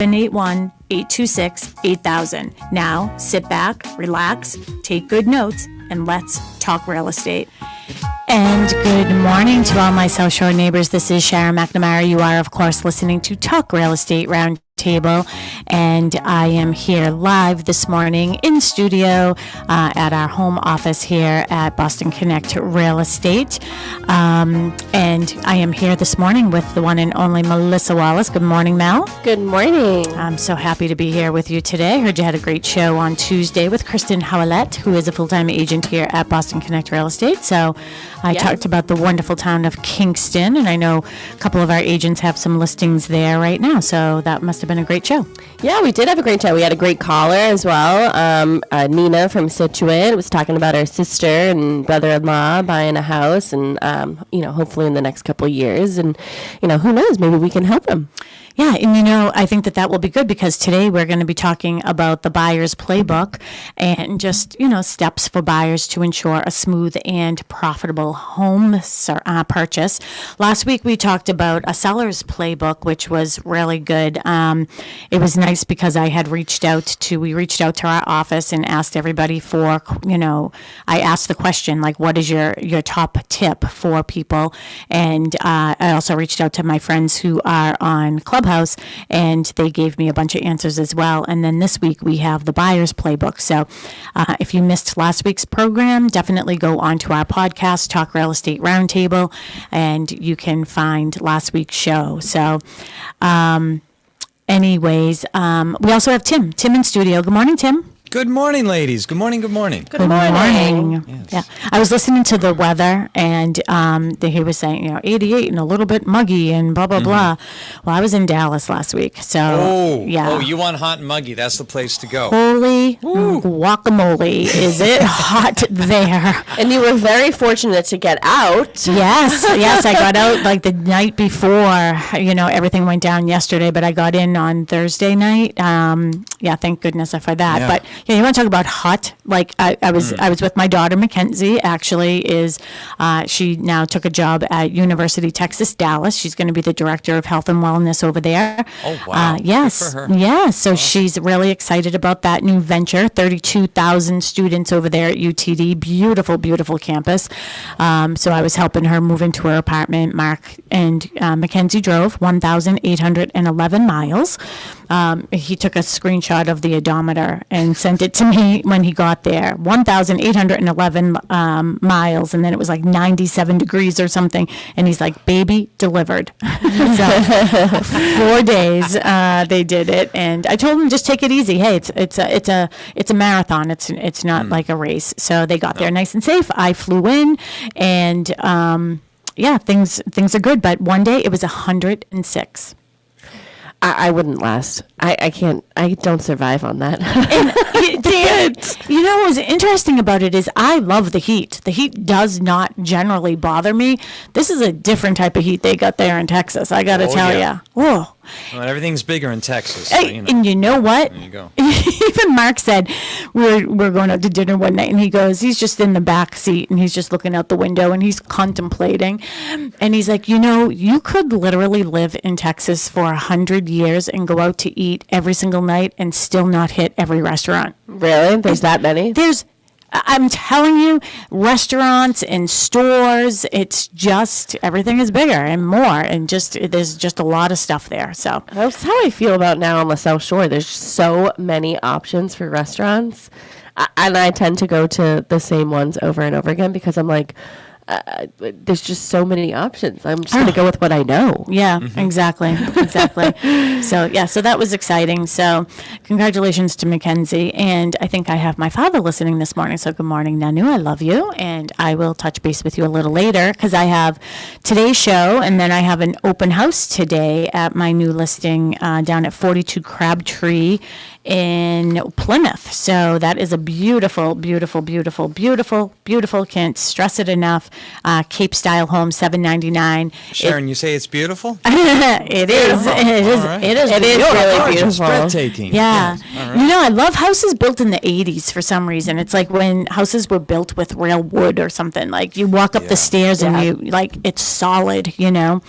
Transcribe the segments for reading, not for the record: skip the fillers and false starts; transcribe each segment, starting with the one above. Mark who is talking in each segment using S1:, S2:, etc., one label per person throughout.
S1: 781-826-8000. Now, sit back, relax, take good notes, and let's talk real estate. And good morning to all my South Shore neighbors. This is Sharon McNamara. You are, of course, listening to Talk Real Estate Roundtable, and I am here live this morning in studio at our home office here at Boston Connect Real Estate. And I am here this morning with the one and only Melissa Wallace. Good morning, Mel.
S2: Good morning.
S1: I'm so happy to be here with you today. Heard you had a great show on Tuesday with Kristen Howlett, who is a full-time agent here at Boston Connect Real Estate. So I talked about the wonderful town of Kingston, and I know a couple of our agents have some listings there right now. So that must have been a great show.
S2: Yeah, we did have a great show. We had a great caller as well. Nina from Scituate was talking about her sister and brother-in-law buying a house, and hopefully in the next couple of years. And who knows? Maybe we can help them.
S1: Yeah, and I think that will be good, because today we're going to be talking about the buyer's playbook and just, steps for buyers to ensure a smooth and profitable home purchase. Last week we talked about a seller's playbook, which was really good. It was nice because we reached out to our office and asked everybody for, I asked the question, like, what is your top tip for people? And I also reached out to my friends who are on Clubhouse, and they gave me a bunch of answers as well. And then this week we have the buyer's playbook. So if you missed last week's program, definitely go on to our podcast, Talk Real Estate Roundtable, and you can find last week's show. So anyways, we also have Tim in studio. Good morning, Tim.
S3: Good morning, ladies. Good morning. Good morning.
S1: Good morning.
S3: Yes.
S1: Yeah, I was listening to the weather, and he was saying, 88 and a little bit muggy and blah, blah, blah. Well, I was in Dallas last week, so yeah.
S3: You want hot and muggy. That's the place to go.
S1: Holy guacamole, is it hot there.
S2: And you were very fortunate to get out.
S1: Yes, I got out like the night before, everything went down yesterday, but I got in on Thursday night. Thank goodness for that.
S3: Yeah.
S1: But yeah, you want to talk about hot? Like I was with my daughter Mackenzie. Actually, she now took a job at University Texas Dallas. She's going to be the director of health and wellness over there.
S3: Oh wow!
S1: Yes,
S3: good for her.
S1: Yeah. So she's really excited about that new venture. 32,000 students over there at UTD. Beautiful, beautiful campus. So I was helping her move into her apartment. Mark and Mackenzie drove 1,811 miles. He took a screenshot of the odometer and sent it to me when he got there. 1,811 miles, and then it was like 97 degrees or something. And he's like, "Baby, delivered." So 4 days they did it, and I told him just take it easy. Hey, it's a marathon. It's not like a race. So they got there nice and safe. I flew in, and things are good. But one day it was 106.
S2: I wouldn't last. I can't. I don't survive on that.
S1: What was interesting about it is I love the heat. The heat does not generally bother me. This is a different type of heat they got there in Texas. I got to tell you. Oh.
S3: Well, everything's bigger in Texas.
S1: Hey, and you know what?
S3: There you go.
S1: Even Mark said we're going out to dinner one night, and he's just in the back seat, and he's just looking out the window, and he's contemplating. And he's like, you could literally live in Texas for 100 years and go out to eat every single night and still not hit every restaurant.
S2: Really? There's that many?
S1: I'm telling you, restaurants and stores, it's just, everything is bigger and more, and there's just a lot of stuff there. So
S2: that's how I feel about now on the South Shore. There's so many options for restaurants, and I tend to go to the same ones over and over again because I'm like, there's just so many options. I'm just going to go with what I know.
S1: Yeah, exactly. So that was exciting. So congratulations to Mackenzie. And I think I have my father listening this morning. So good morning, Nanu. I love you. And I will touch base with you a little later because I have today's show, and then I have an open house today at my new listing down at 42 Crabtree in Plymouth. So that is a beautiful, beautiful, beautiful, beautiful, beautiful. Can't stress it enough. Cape style home, $799.
S3: Sharon, you say it's beautiful?
S1: It is. It is.
S3: All right.
S1: It is.
S2: It is
S1: beautiful.
S2: really
S3: Gorgeous,
S2: beautiful.
S3: breathtaking.
S1: Yeah.
S3: All right.
S1: You know, I love houses built in the 80s for some reason. It's like when houses were built with real wood or something. Like you walk up
S3: Yeah.
S1: the stairs and
S2: Yeah.
S1: you like it's solid, you know.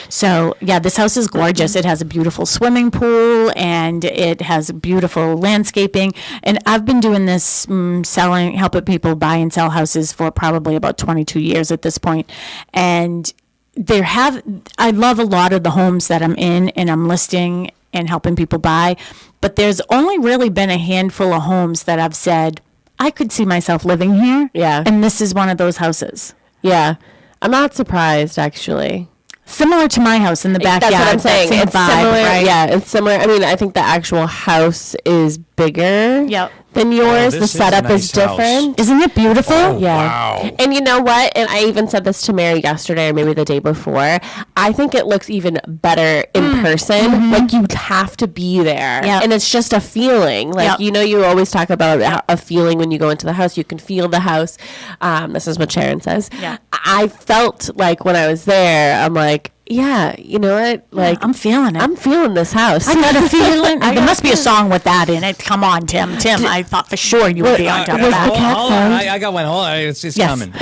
S1: So, yeah, this house is gorgeous. It has a beautiful swimming pool and it has beautiful landscaping. And I've been doing this helping people buy and sell houses for probably about 22 years at this point. And I love a lot of the homes that I'm in and I'm listing and helping people buy, but there's only really been a handful of homes that I've said, I could see myself living here.
S2: Yeah.
S1: And this is one of those houses.
S2: Yeah. I'm not surprised, actually.
S1: Similar to my house in the backyard.
S2: That's what I'm saying.
S1: That same
S2: It's
S1: vibe,
S2: similar.
S1: right?
S2: Yeah, it's similar. I mean, I think the actual house is bigger
S1: Yep.
S2: than yours. The
S3: this is a
S2: setup is
S3: nice house.
S2: different.
S1: Isn't it beautiful?
S3: Oh,
S2: Yeah.
S3: wow.
S2: And you know what? And I even said this to Mary yesterday or maybe the day before. I think it looks even better in person. Like you have to be there.
S1: Yep.
S2: And it's just a feeling. Like,
S1: Yep.
S2: you know, you always talk about a feeling when you go into the house. You can feel the house. This is what Sharon says.
S1: Yeah.
S2: I felt like when I was there, I'm like, yeah, you know what? Like,
S1: I'm feeling it.
S2: I'm feeling this house.
S1: I got a feeling. There must be a song with that in it. Come on, Tim. Tim, I thought for sure you would be on top of
S2: was
S1: that.
S2: the cat
S3: Hold on,
S2: phone?
S3: I got one. Hold on. It's
S1: Yes.
S3: coming.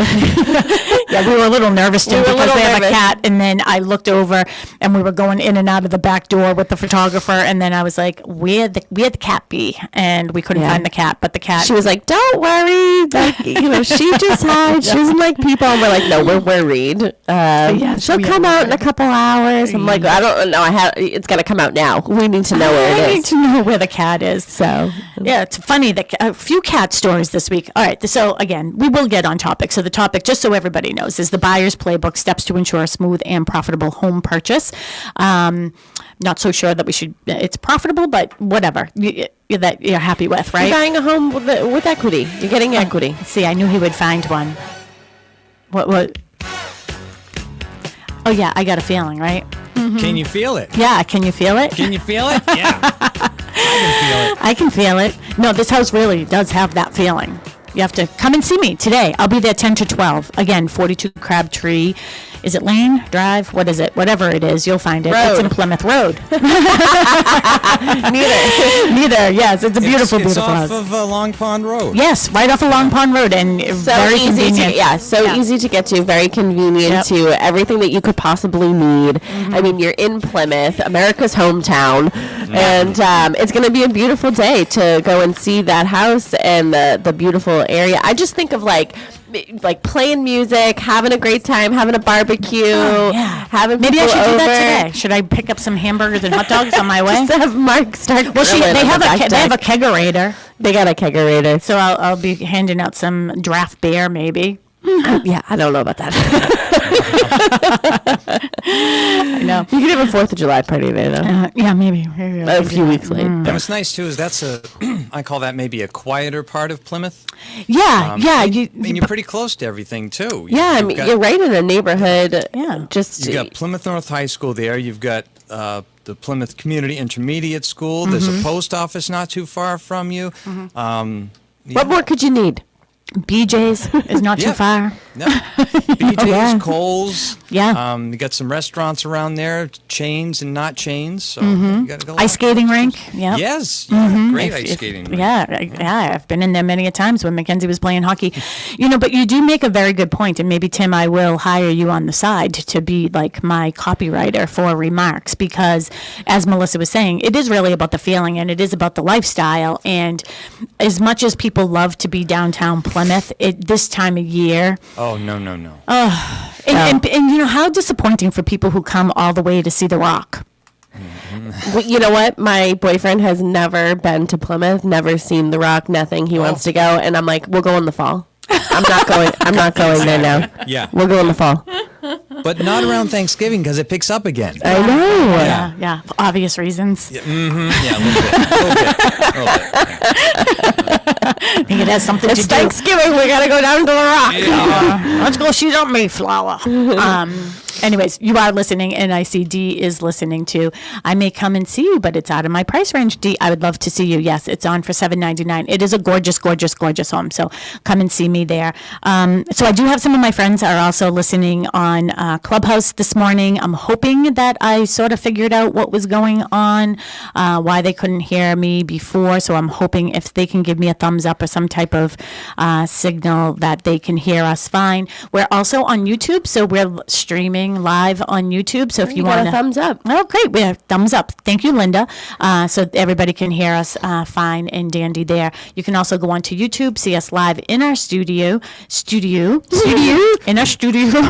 S1: Yeah, we were a little nervous too
S2: We were a
S1: because
S2: little
S1: we have a
S2: nervous.
S1: cat, and then I looked over, and we were going in and out of the back door with the photographer, and then I was like, "Where'd the cat be?" And we couldn't
S2: Yeah.
S1: find the cat, but the cat.
S2: She was like, "Don't worry, like, you know, she just hides. She doesn't like people." And we're like, "No, we're worried.
S1: Yes,
S2: She'll
S1: we
S2: come
S1: are
S2: out in a couple hours." I'm like, "I don't know. It's got to come out now. We need to know where
S1: I
S2: it
S1: need
S2: is."
S1: to know where the cat is.
S2: So,
S1: Yeah, it's funny that a few cat stories this week. All right, so again, we will get on topic. So the topic, just so everybody knows, is the Buyer's Playbook: Steps to Ensure a Smooth and Profitable Home Purchase. Not so sure that it's profitable, but whatever that you're happy with,
S2: you're
S1: right?
S2: buying a home with equity. You're getting equity.
S1: See, I knew he would find one. What? Oh yeah, I got a feeling, right?
S3: Can you feel it?
S1: Yeah, can you feel it?
S3: Can you feel it? Yeah.
S1: I can feel it. No, this house really does have that feeling. You have to come and see me today. I'll be there 10 to 12. Again, 42 Crabtree. Is it Lane? Drive? What is it? Whatever it is, you'll find it.
S2: Road.
S1: It's in Plymouth Road.
S2: Neither.
S1: Neither. Yes, it's a beautiful,
S3: it's
S1: beautiful
S3: off
S1: house.
S3: of Long Pond Road.
S1: Yes, right off of Long Pond Road, and
S2: So
S1: very
S2: easy
S1: convenient.
S2: to
S1: Yeah.
S2: easy to get to, very convenient
S1: Yep.
S2: to everything that you could possibly need. I mean, you're in Plymouth, America's hometown, and it's going to be a beautiful day to go and see that house and the beautiful area. I just think of like playing music, having a great time, having a barbecue,
S1: Yeah.
S2: having
S1: Maybe I
S2: people
S1: should do
S2: over.
S1: that today. Should I pick up some hamburgers and hot dogs on my way?
S2: Just have Mark start
S1: Well,
S2: grilling
S1: they
S2: on
S1: have
S2: the back
S1: they have a
S2: deck.
S1: kegerator,
S2: They got a kegerator.
S1: so I'll be handing out some draft beer, maybe.
S2: Yeah, I don't know about that.
S1: I know.
S2: You could have a 4th of July party there, though.
S1: Yeah, maybe.
S2: A few weeks late.
S3: And what's nice too is that's I call that maybe a quieter part of Plymouth.
S1: Yeah, yeah. You,
S3: And you're pretty close to everything too.
S2: Yeah, I mean, you're right in a neighborhood.
S1: Yeah.
S2: Just
S3: You've got Plymouth North High School there. You've got the Plymouth Community Intermediate School. There's a post office not too far from you.
S2: what more could you need?
S1: BJ's is not too
S3: Yeah.
S1: far.
S3: No. BJ's,
S2: yeah.
S3: Coles.
S1: Yeah.
S3: You got some restaurants around there, chains and not chains. So you got to go.
S1: Ice skating rink. Yeah.
S3: Yes. Yeah, great ice skating. rink.
S1: Yeah, I've been in there many a times when Mackenzie was playing hockey. But you do make a very good point, and maybe Tim, I will hire you on the side to be like my copywriter for remarks, because as Melissa was saying, it is really about the feeling and it is about the lifestyle. And as much as people love to be downtown Plymouth, this time of year,
S3: Oh, no.
S1: and how disappointing for people who come all the way to see The Rock.
S2: Well, you know what? My boyfriend has never been to Plymouth, never seen The Rock, nothing. He wants to go, and I'm like, we'll go in the fall. I'm not going there now.
S3: Yeah.
S2: We'll go in the fall.
S3: But not around Thanksgiving because it picks up again.
S2: I know.
S1: Yeah, for obvious reasons.
S3: Yeah, a little bit.
S1: I think it has something
S2: It's
S1: to do.
S2: Thanksgiving. We got to go down to the rock.
S1: Let's go shoot up Mayflower. Anyways, you are listening, and I see Dee is listening too. I may come and see you, but it's out of my price range. Dee, I would love to see you. Yes, it's on for $7.99. It is a gorgeous, gorgeous, gorgeous home. So come and see me there. So I do have some of my friends are also listening on Clubhouse this morning. I'm hoping that I sort of figured out what was going on, why they couldn't hear me before. So I'm hoping if they can give me a thumbs up or some type of signal that they can hear us fine. We're also on YouTube, so we're streaming live on YouTube. So if you
S2: got
S1: want
S2: a thumbs up.
S1: Oh, great. We have thumbs up. Thank you, Linda. So everybody can hear us fine and dandy there. You can also go onto YouTube, see us live in our studio, in our studio.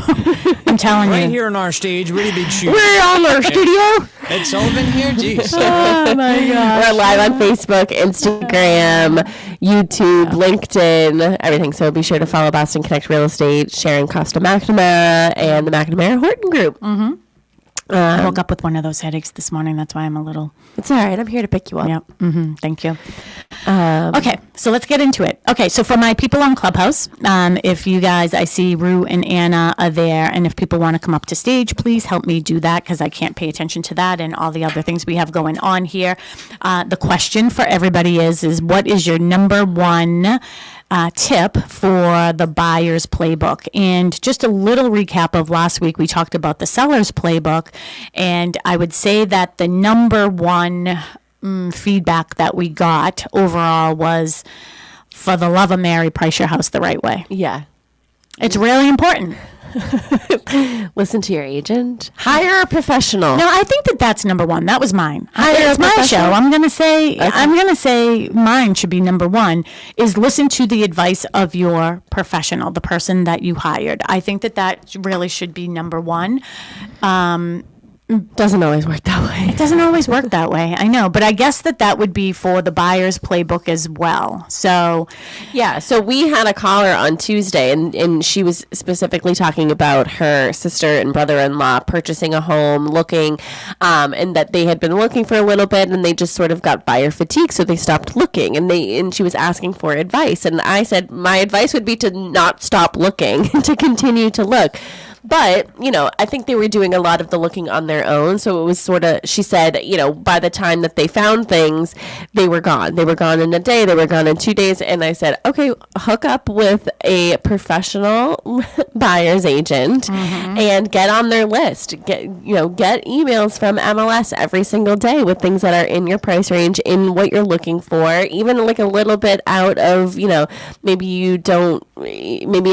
S1: I'm telling
S3: Right
S1: you.
S3: here on our stage, really big shoot.
S1: We're on our studio.
S3: Ed Sullivan here? Jeez.
S1: Oh, my God.
S2: We're live on Facebook, Instagram, YouTube, LinkedIn, everything. So be sure to follow Boston Connect Real Estate, Sharon Costa McNamara, and the McNamara Horton Group.
S1: I woke up with one of those headaches this morning. That's why I'm a little.
S2: It's all right. I'm here to pick you up.
S1: Yep. Thank you. Okay, so let's get into it. Okay, so for my people on Clubhouse, if you guys, I see Rue and Anna are there, and if people want to come up to stage, please help me do that because I can't pay attention to that and all the other things we have going on here. The question for everybody is what is your number one tip for the buyer's playbook? And just a little recap of last week, we talked about the seller's playbook, and I would say that the number one feedback that we got overall was, for the love of Mary, price your house the right way.
S2: Yeah.
S1: It's really important.
S2: Listen to your agent. Hire a professional.
S1: No, I think that that's number one. That was mine.
S2: Hire
S1: It's
S2: a
S1: my
S2: professional.
S1: show. I'm gonna say mine should be number one. Is listen to the advice of your professional, the person that you hired. I think that that really should be number one.
S2: Doesn't always work that way.
S1: It doesn't always work that way. I know, but I guess that would be for the buyer's playbook as well. So,
S2: Yeah, so we had a caller on Tuesday, and she was specifically talking about her sister and brother-in-law purchasing a home, looking, and that they had been looking for a little bit, and they just sort of got buyer fatigue, so they stopped looking, and she was asking for advice, and I said my advice would be to not stop looking, to continue to look. But, I think they were doing a lot of the looking on their own. So it was sort of, she said, by the time that they found things, they were gone. They were gone in a day. They were gone in 2 days. And I said, okay, hook up with a professional buyer's agent and get on their list. Get emails from MLS every single day with things that are in your price range, in what you're looking for, even like a little bit out of, maybe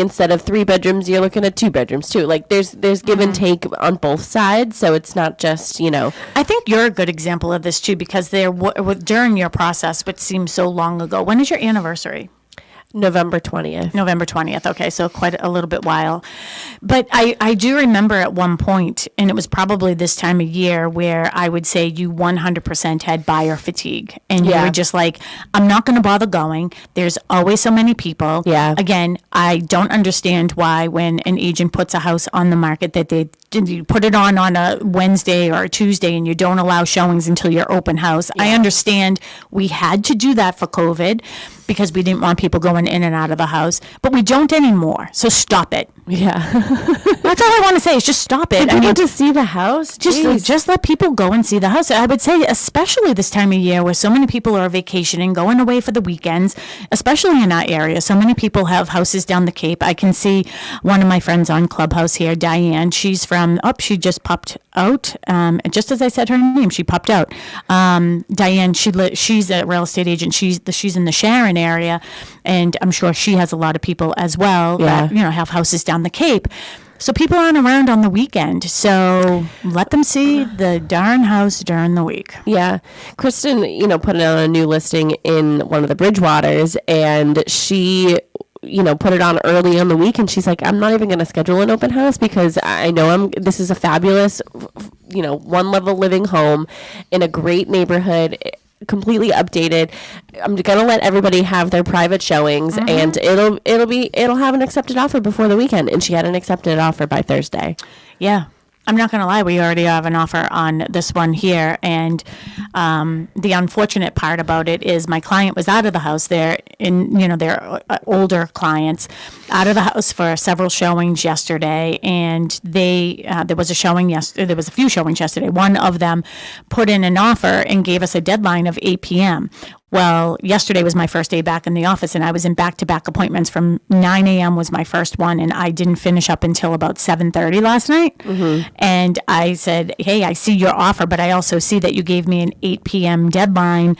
S2: instead of 3 bedrooms, you're looking at 2 bedrooms too. Like there's give and take on both sides, so it's not just
S1: I think you're a good example of this too, because during your process, which seems so long ago. When is your anniversary?
S2: November 20th.
S1: November 20th. Okay, so quite a little bit while. But I do remember at one point, and it was probably this time of year, where I would say you 100% had buyer fatigue. And you
S2: Yeah.
S1: were just like, I'm not going to bother going. There's always so many people.
S2: Yeah.
S1: Again, I don't understand why when an agent puts a house on the market that they put it on a Wednesday or a Tuesday and you don't allow showings until your open house. I understand we had to do that for COVID because we didn't want people going in and out of the house, but we don't anymore. So stop it.
S2: Yeah.
S1: That's all I want to say is just stop it.
S2: I need to see the house.
S1: Just let people go and see the house. I would say, especially this time of year where so many people are vacationing, going away for the weekends, especially in our area. So many people have houses down the Cape. I can see one of my friends on Clubhouse here, Diane. She's from, she just popped out. Just as I said her name, she popped out. Diane, she's a real estate agent. She's in the Sharon area, and I'm sure she has a lot of people as well that have houses down the Cape. So people aren't around on the weekend. So let them see the darn house during the week.
S2: Yeah. Kristen, put it on a new listing in one of the Bridgewaters, and she put it on early on the week, and she's like, I'm not even going to schedule an open house because I know this is a fabulous, one level living home in a great neighborhood. completely updated. I'm gonna let everybody have their private showings, and it'll have an accepted offer before the weekend. And she had an accepted offer by Thursday.
S1: Yeah. I'm not going to lie. We already have an offer on this one here. And the unfortunate part about it is my client was out of the house. They're they're older clients out of the house for several showings yesterday. And there was a showing yesterday. There was a few showings yesterday. One of them put in an offer and gave us a deadline of 8 p.m. Well, yesterday was my first day back in the office, and I was in back-to-back appointments from 9 a.m. was my first one, and I didn't finish up until about 7:30 last night. And I said, hey, I see your offer, but I also see that you gave me an 8 p.m. deadline.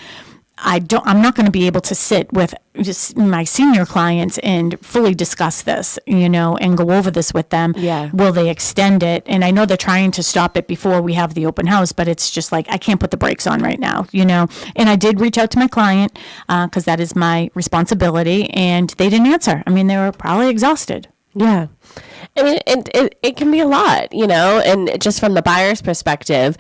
S1: I'm not going to be able to sit with just my senior clients and fully discuss this, and go over this with them.
S2: Yeah.
S1: Will they extend it? And I know they're trying to stop it before we have the open house, but it's just like, I can't put the brakes on right now, And I did reach out to my client because that is my responsibility, and they didn't answer. I mean, they were probably exhausted.
S2: Yeah. I mean, it can be a lot, and just from the buyer's perspective,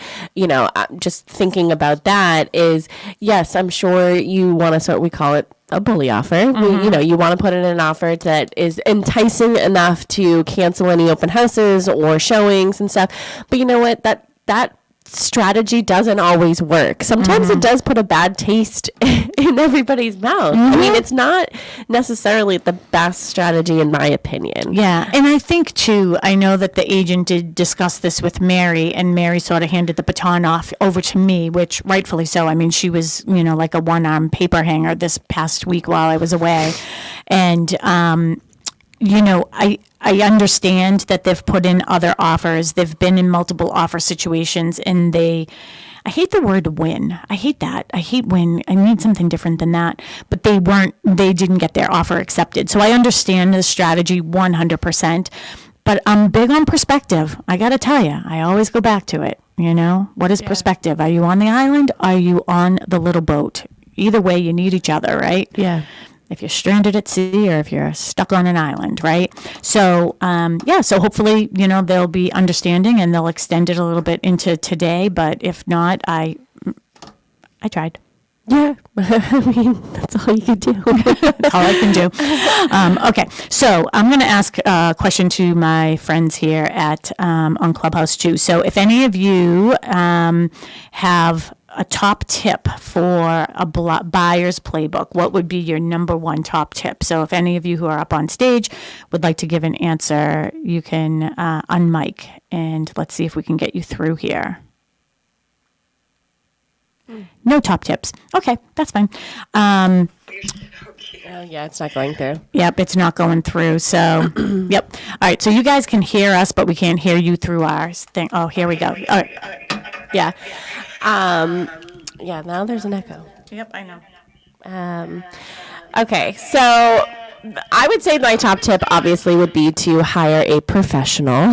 S2: just thinking about that is, yes, I'm sure you want to we call it a bully offer. You want to put in an offer that is enticing enough to cancel any open houses or showings and stuff. But you know what? That strategy doesn't always work. Sometimes it does put a bad taste in everybody's mouth. I mean, it's not necessarily the best strategy in my opinion.
S1: Yeah. And I think too, I know that the agent did discuss this with Mary, and Mary sort of handed the baton off over to me, which rightfully so. I mean, she was, like a one-arm paper hanger this past week while I was away. And, I understand that they've put in other offers. They've been in multiple offer situations, and I hate the word win. I hate that. I hate win. I need something different than that. But they didn't get their offer accepted. So I understand the strategy 100%. But I'm big on perspective. I got to tell you, I always go back to it. What is perspective? Are you on the island? Are you on the little boat? Either way, you need each other, right?
S2: Yeah.
S1: If you're stranded at sea or if you're stuck on an island, right? So, so hopefully, they'll be understanding and they'll extend it a little bit into today. But if not, I tried.
S2: Yeah. I mean, that's all you can do.
S1: That's all I can do. Okay. So I'm going to ask a question to my friends here on Clubhouse too. So if any of you have a top tip for a buyer's playbook, what would be your number one top tip? So if any of you who are up on stage would like to give an answer, you can unmic, and let's see if we can get you through here. No top tips. Okay, that's fine.
S2: Yeah, it's not going through.
S1: Yep, it's not going through. So, yep. All right, so you guys can hear us, but we can't hear you through our thing. Oh, here we go. All right.
S2: Yeah. Now there's an echo.
S1: Yep, I know.
S2: Okay, so I would say my top tip obviously would be to hire a professional.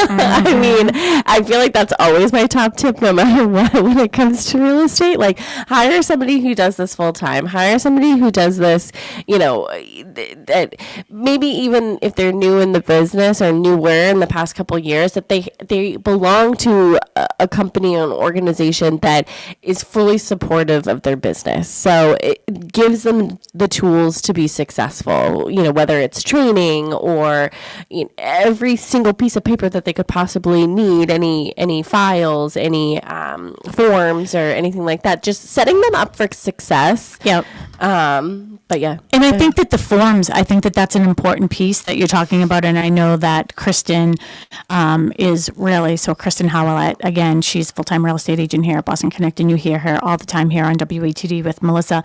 S2: I mean, I feel like that's always my top tip no matter what when it comes to real estate. Like, hire somebody who does this full time. Hire somebody who does this, that maybe even if they're new in the business or newer in the past couple of years, that they belong to a company or an organization that is fully supportive of their business. So it gives them the tools to be successful. Whether it's training or every single piece of paper that they could possibly need, any files, any forms or anything like that, just setting them up for success.
S1: Yep.
S2: But yeah.
S1: And I think that the forms, that's an important piece that you're talking about. And I know that Kristen is really, so Kristen Howlett, again, she's a full-time real estate agent here at Boston Connect, and you hear her all the time here on WATD with Melissa.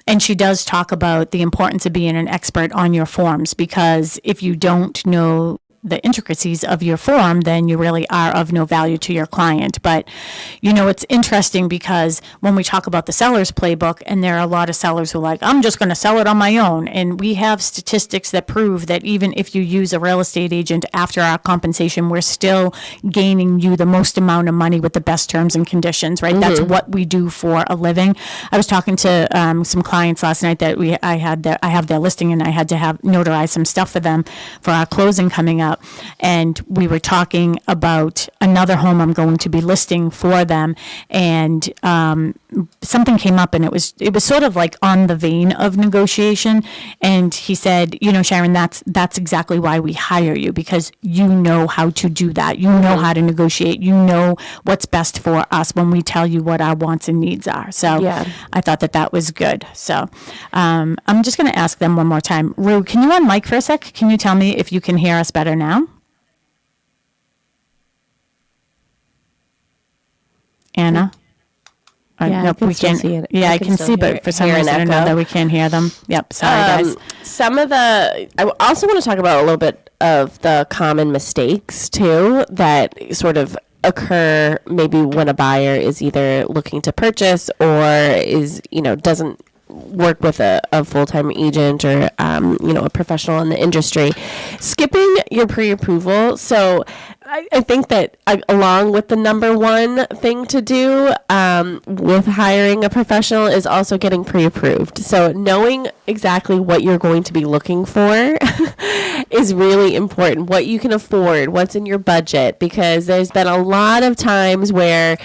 S1: And she does talk about the importance of being an expert on your forms, because if you don't know the intricacies of your form, then you really are of no value to your client. But, it's interesting because when we talk about the seller's playbook, and there are a lot of sellers who are like, I'm just going to sell it on my own. And we have statistics that prove that even if you use a real estate agent after our compensation, we're still gaining you the most amount of money with the best terms and conditions, right? That's what we do for a living. I was talking to some clients last night that I have their listing, and I had to notarize some stuff for them for our closing coming up. And we were talking about another home I'm going to be listing for them. And something came up, and it was sort of like on the vein of negotiation. And he said, Sharon, that's exactly why we hire you, because you know how to do that. You know how to negotiate. You know what's best for us when we tell you what our wants and needs are. So
S2: Yeah.
S1: I thought that was good. So I'm just going to ask them one more time. Rue, can you on mic for a sec? Can you tell me if you can hear us better now? Anna?
S2: Yeah,
S1: Nope,
S2: I can
S1: we
S2: still
S1: can't
S2: see it.
S1: Yeah, I
S2: can
S1: can
S2: still
S1: see,
S2: hear
S1: but for some
S2: an
S1: reason or
S2: echo.
S1: another, we can't hear them. Yep, sorry, guys.
S2: I also want to talk about a little bit of the common mistakes too that sort of occur maybe when a buyer is either looking to purchase or is, doesn't work with a full-time agent or, a professional in the industry. Skipping your pre-approval. So I think that along with the number one thing to do with hiring a professional is also getting pre-approved. So knowing exactly what you're going to be looking for is really important. What you can afford, what's in your budget, because there's been a lot of times where,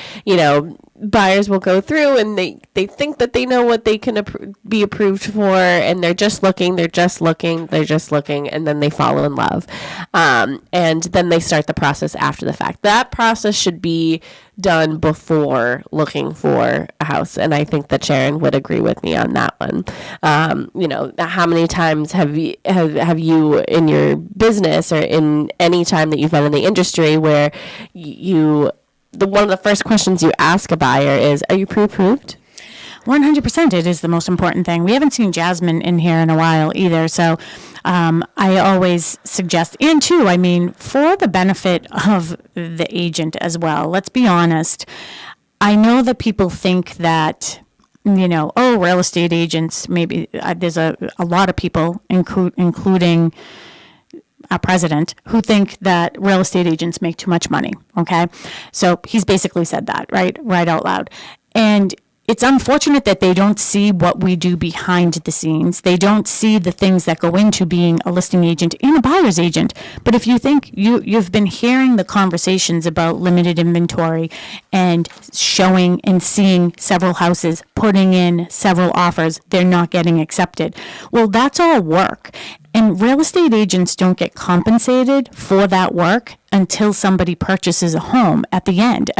S2: buyers will go through and they think that they know what they can be approved for, and they're just looking, and then they fall in love. And then they start the process after the fact. That process should be done before looking for a house. And I think that Sharon would agree with me on that one. How many times have you in your business or in any time that you've been in the industry where one of the first questions you ask a buyer is, are you pre-approved?
S1: 100%. It is the most important thing. We haven't seen Jasmine in here in a while either. So I always suggest, and too, for the benefit of the agent as well, let's be honest. I know that people think that, real estate agents, maybe there's a lot of people, including our president, who think that real estate agents make too much money. Okay. So he's basically said that, right out loud. And it's unfortunate that they don't see what we do behind the scenes. They don't see the things that go into being a listing agent and a buyer's agent. But if you think you've been hearing the conversations about limited inventory and showing and seeing several houses, putting in several offers, they're not getting accepted. Well, that's all work. And real estate agents don't get compensated for that work until somebody purchases a home at the end.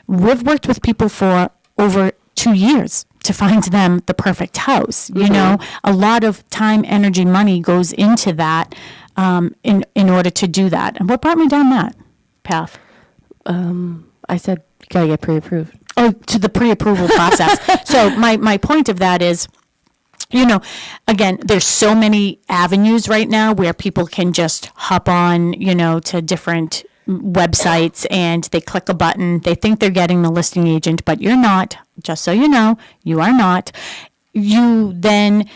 S1: We've worked with people for over 2 years to find them the perfect house. A lot of time, energy, money goes into that in order to do that. And what brought me down that path?
S2: I said you gotta get pre-approved.
S1: Oh, to the pre-approval process. So my point of that is, again, there's so many avenues right now where people can just hop on, to different websites and they click a button. They think they're getting the listing agent, but you're not. Just so you know, you are not. You then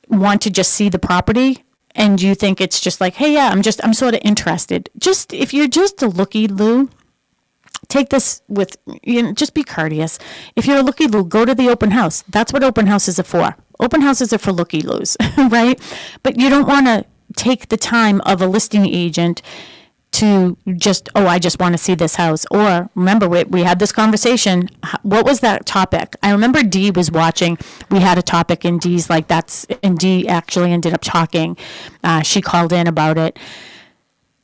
S1: want to just see the property and you think it's just like, hey, yeah, I'm sort of interested. Just if you're just a looky-loo, take this with, just be courteous. If you're a looky-loo, go to the open house. That's what open houses are for. Open houses are for looky-loos, right? But you don't want to take the time of a listing agent to just, I just want to see this house. Or remember, we had this conversation. What was that topic? I remember Dee was watching. We had a topic and Dee actually ended up talking. She called in about it.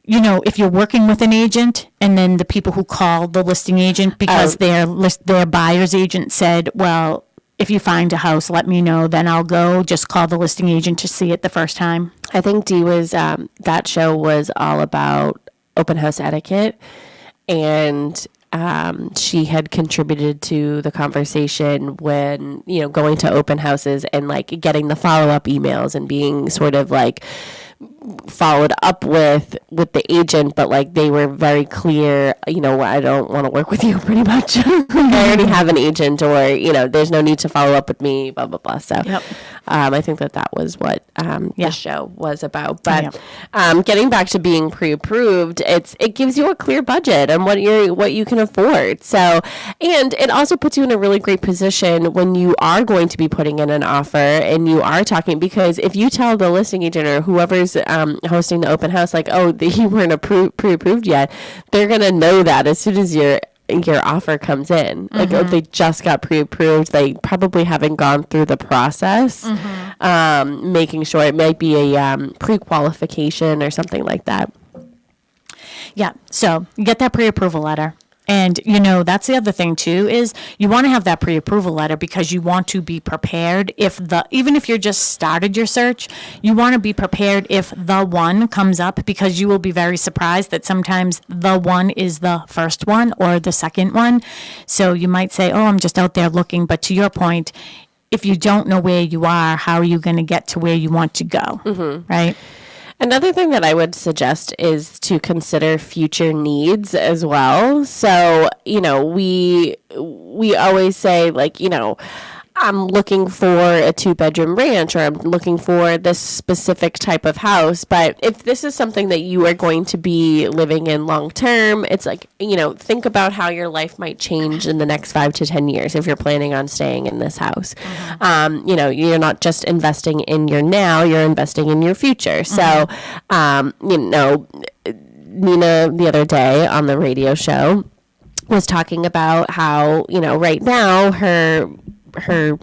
S1: If you're working with an agent and then the people who call the listing agent because their buyer's agent said, well, if you find a house, let me know, then I'll go. Just call the listing agent to see it the first time.
S2: I think Dee was, that show was all about open house etiquette, and she had contributed to the conversation when, going to open houses and like getting the follow-up emails and being sort of like followed up with the agent, but like they were very clear, I don't want to work with you pretty much. I already have an agent, or, there's no need to follow up with me, blah, blah, blah. So
S1: Yep.
S2: I think that was what
S1: Yeah.
S2: the show was about. But getting back to being pre-approved, it gives you a clear budget and what you can afford. So, and it also puts you in a really great position when you are going to be putting in an offer and you are talking, because if you tell the listing agent or whoever's hosting the open house, like, you weren't pre-approved yet, they're going to know that as soon as you're your offer comes in. Like if they just got pre-approved, they probably haven't gone through the process, making sure it might be a pre-qualification or something like that.
S1: Yeah. So you get that pre-approval letter. And, that's the other thing, too, is you want to have that pre-approval letter because you want to be prepared even if you're just started your search, you want to be prepared if the one comes up, because you will be very surprised that sometimes the one is the first one or the second one. So you might say, oh, I'm just out there looking. But to your point, if you don't know where you are, how are you going to get to where you want to go? Right?
S2: Another thing that I would suggest is to consider future needs as well. So, we always say, like, I'm looking for a 2-bedroom ranch, or I'm looking for this specific type of house. But if this is something that you are going to be living in long term, it's like, think about how your life might change in the next 5 to 10 years if you're planning on staying in this house. You're not just investing in your now, you're investing in your future. So, Nina, the other day on the radio show, was talking about how, right now her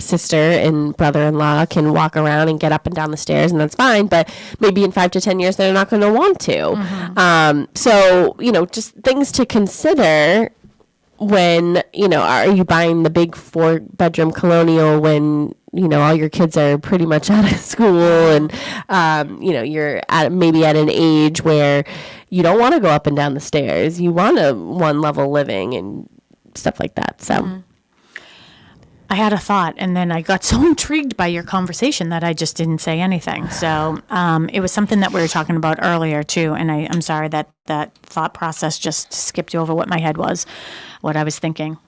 S2: sister and brother-in-law can walk around and get up and down the stairs, and that's fine, but maybe in 5 to 10 years they're not going to want to. So, just things to consider when, are you buying the big 4-bedroom colonial when, all your kids are pretty much out of school, and, you're maybe at an age where you don't want to go up and down the stairs. You want a one-level living and stuff like that. So.
S1: I had a thought, and then I got so intrigued by your conversation that I just didn't say anything. So it was something that we were talking about earlier, too, and I'm sorry that thought process just skipped over what my head was, what I was thinking.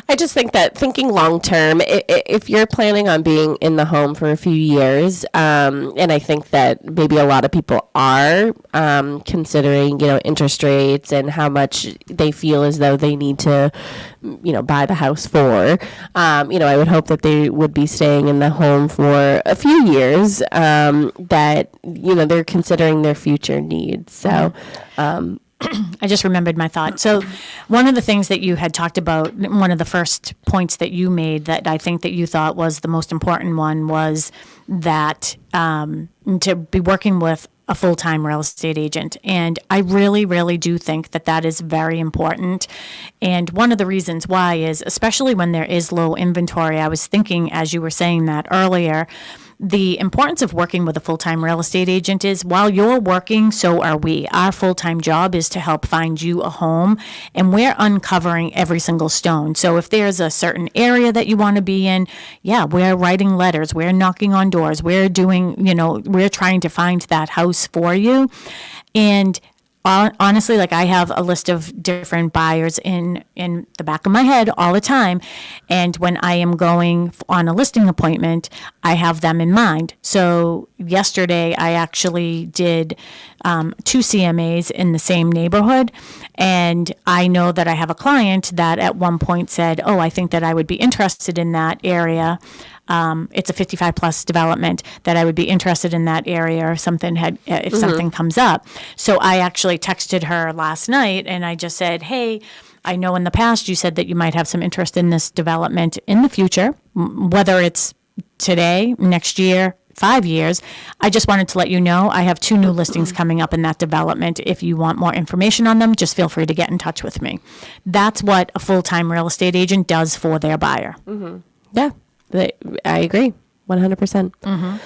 S2: I just think that thinking long term, if you're planning on being in the home for a few years, and I think that maybe a lot of people are considering, interest rates and how much they feel as though they need to, buy the house for, I would hope that they would be staying in the home for a few years, that, they're considering their future needs. So,
S1: I just remembered my thought. So one of the things that you had talked about, one of the first points that you made that I think that you thought was the most important one, was that to be working with a full-time real estate agent. And I really, really do think that is very important. And one of the reasons why is, especially when there is low inventory, I was thinking as you were saying that earlier, the importance of working with a full-time real estate agent is, while you're working, so are we. Our full-time job is to help find you a home, and we're uncovering every single stone. So if there's a certain area that you want to be in, we're writing letters, we're knocking on doors, we're doing, we're trying to find that house for you. And honestly, like, I have a list of different buyers in the back of my head all the time. And when I am going on a listing appointment, I have them in mind. So yesterday, I actually did 2 CMAs in the same neighborhood. And I know that I have a client that at one point said, oh, I think that I would be interested in that area. It's a 55 plus development, that I would be interested in that area, or if something comes up. So I actually texted her last night, and I just said, hey, I know in the past you said that you might have some interest in this development in the future, whether it's today, next year, 5 years. I just wanted to let you know I have 2 new listings coming up in that development. If you want more information on them, just feel free to get in touch with me. That's what a full-time real estate agent does for their buyer.
S2: Yeah. I agree, 100%.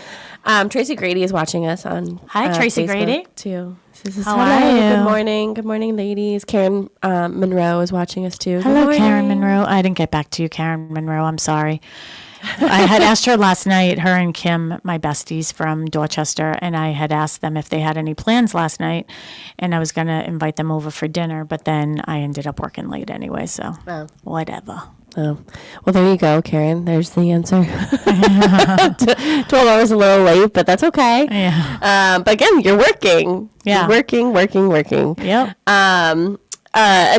S2: Tracy Grady is watching us on
S1: Hi, Tracy
S2: Facebook
S1: Grady.
S2: too.
S1: How are you?
S2: Good morning, ladies. Karen Monroe is watching us too.
S1: Hello, Karen Monroe. I didn't get back to you, Karen Monroe. I'm sorry. I had asked her last night, her and Kim, my besties from Dorchester, and I had asked them if they had any plans last night, and I was going to invite them over for dinner, but then I ended up working late anyway, so whatever.
S2: Oh, well, there you go, Karen. There's the answer. 12 hours a little late, but that's okay.
S1: Yeah.
S2: But again, you're working.
S1: Yeah.
S2: You're working.
S1: Yep.
S2: And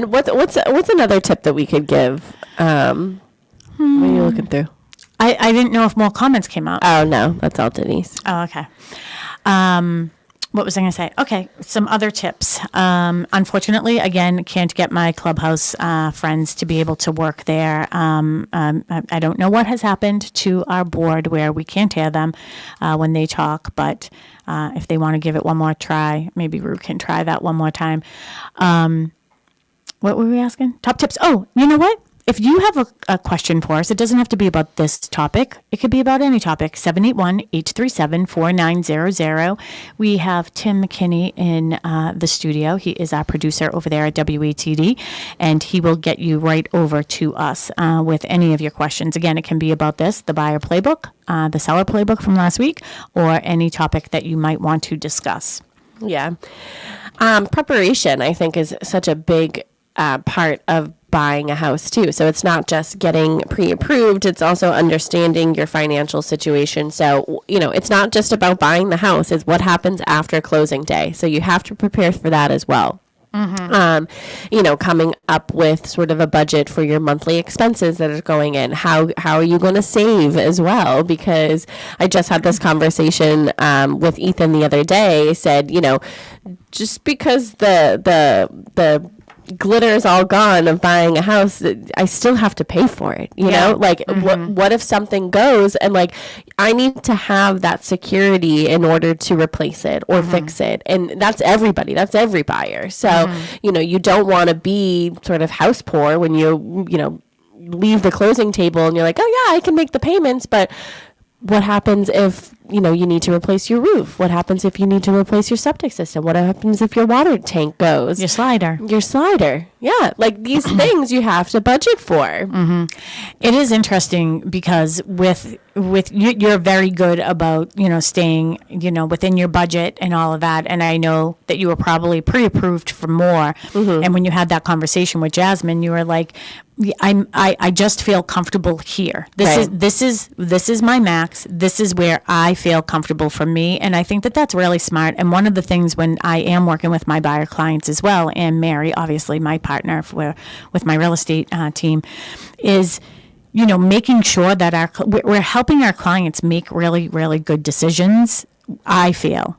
S2: what's another tip that we could give? What are you looking through?
S1: I didn't know if more comments came out.
S2: Oh, no. That's all Denise.
S1: Oh, okay. what was I going to say? Okay, some other tips. Unfortunately, again, can't get my clubhouse friends to be able to work there. I don't know what has happened to our board where we can't hear them when they talk, but if they want to give it one more try, maybe Rue can try that one more time. What were we asking? Top tips. Oh, you know what? If you have a question for us, it doesn't have to be about this topic. It could be about any topic. 781-837-4900. We have Tim McKinney in the studio. He is our producer over there at WATD, and he will get you right over to us with any of your questions. Again, it can be about this, the buyer playbook, the seller playbook from last week, or any topic that you might want to discuss.
S2: Yeah. Preparation, I think, is such a big part of buying a house too. So it's not just getting pre-approved, it's also understanding your financial situation. So, it's not just about buying the house, it's what happens after closing day. So you have to prepare for that as well. Mm-hmm. Coming up with sort of a budget for your monthly expenses that are going in. How are you going to save as well? Because I just had this conversation with Ethan the other day. Said, just because the glitter is all gone of buying a house, I still have to pay for it. What if something goes and I need to have that security in order to replace it or fix it. And that's everybody. That's every buyer. So, you don't want to be sort of house poor when you leave the closing table and you're like, oh yeah, I can make the payments. But what happens if, you need to replace your roof? What happens if you need to replace your septic system? What happens if your water tank goes?
S1: Your slider.
S2: Yeah. These things you have to budget for.
S1: Mm-hmm. It is interesting because with you're very good about, staying, within your budget and all of that. And I know that you were probably pre-approved for more. Mm-hmm. And when you had that conversation with Jasmine, you were like, I just feel comfortable here. This is my max. This is where I feel comfortable for me. And I think that that's really smart. And one of the things when I am working with my buyer clients as well, and Mary, obviously my partner with my real estate team, is, making sure that we're helping our clients make really, really good decisions. I feel,